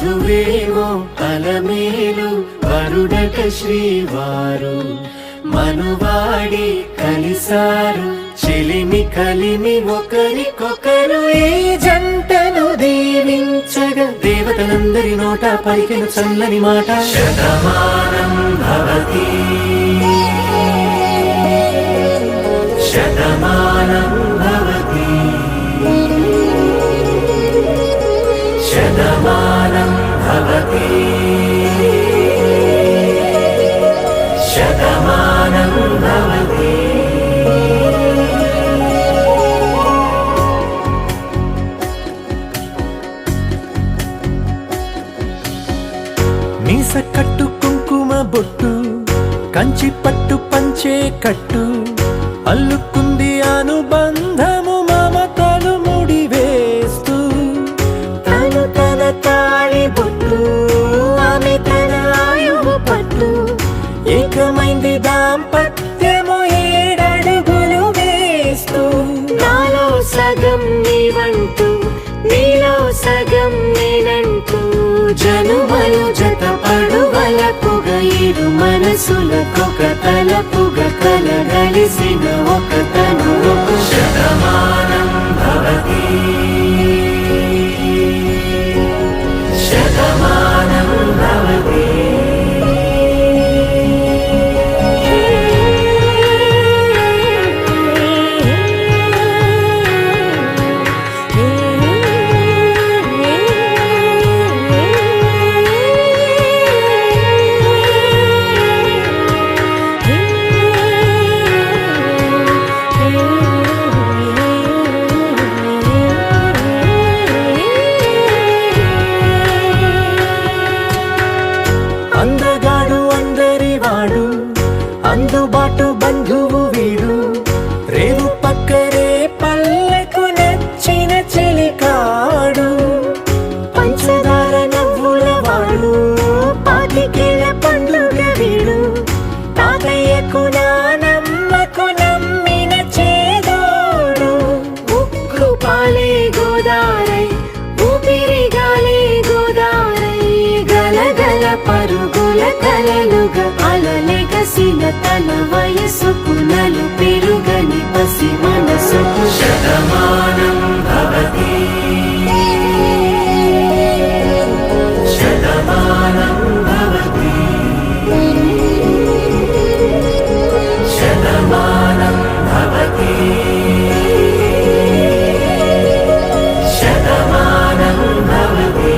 వధువేమో అలమేలు వరుడట శ్రీవారు మనువాడి కలిసారు చెలిమి కలిమి ఒకరికొకరు ఈ జంటను దీవించగా దేవతలందరి నోట పలికిన చల్లని మాట శతమానం భవతి శతమానం భవతి శతమానం భవతి శతమానం భవతి. మీస కట్టు కుంకుమ బొట్టు కంచి పట్టు పంచే కట్టు అల్లుకుంది అనుబంధము మమతలు ముడివేస్తూ తను తన తాళి బొట్టు ఆమె తన ఆయువు పట్టు ఏకమైంది దాంపత్యము 7 అడుగులు వేస్తూ నాలో సగం నీవంటూ నీలో సగం నేనంటూ జనుమలు జత పడువలపుగ ఇరు మనసులకొక తలపుగ కలగలిసిన ఒక తను శతమానం భవతి శతమానం భవతి. అందగాడు అందరివాడు అందుబాటు బంధువు వీడు రేవు పక్కరే పల్లెకు నచ్చిన చెలికాడు పంచదార నవ్వుల వాడు పాతికేళ్ల పండుగ వీడు తాతయ్యకు నానమ్మకు నమ్మిన చేదోడు ఉక్కు పాలే గోదారై ఊపిరి గాలే గోదారై గలగల పరుగుల కలలుగా అలలెగసిన తన వయసుకు నలు పెరుగని పసి మనసుకు శతమానం భవతి శతమానం భవతి శతమానం భవతి శతమానం భవతి.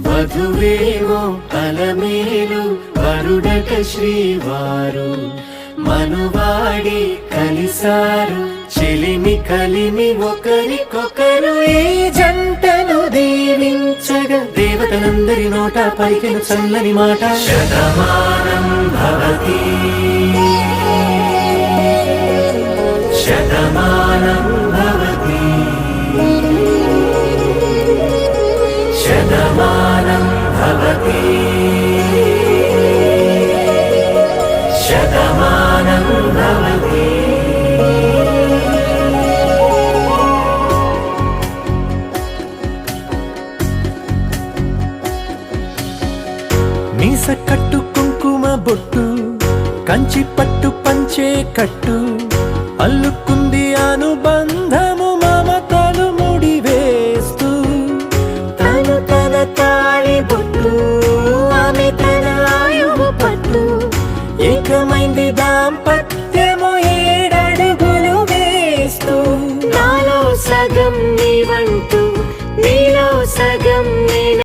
వధువేమో అలమేలు వరుడట శ్రీవారు మనువాడి కలిసారు చెలిమి కలిమి ఒకరికొకరు ఈ జంటను దీవించగా దేవతలందరి నోట పలికిన చల్లని మాట శతమానం భవతి శతమానం భవతి శతమానం భవతి శతమానం భవతి. మీస కట్టు కుంకుమ బొట్టు కంచి పట్టు పంచే కట్టు అల్లు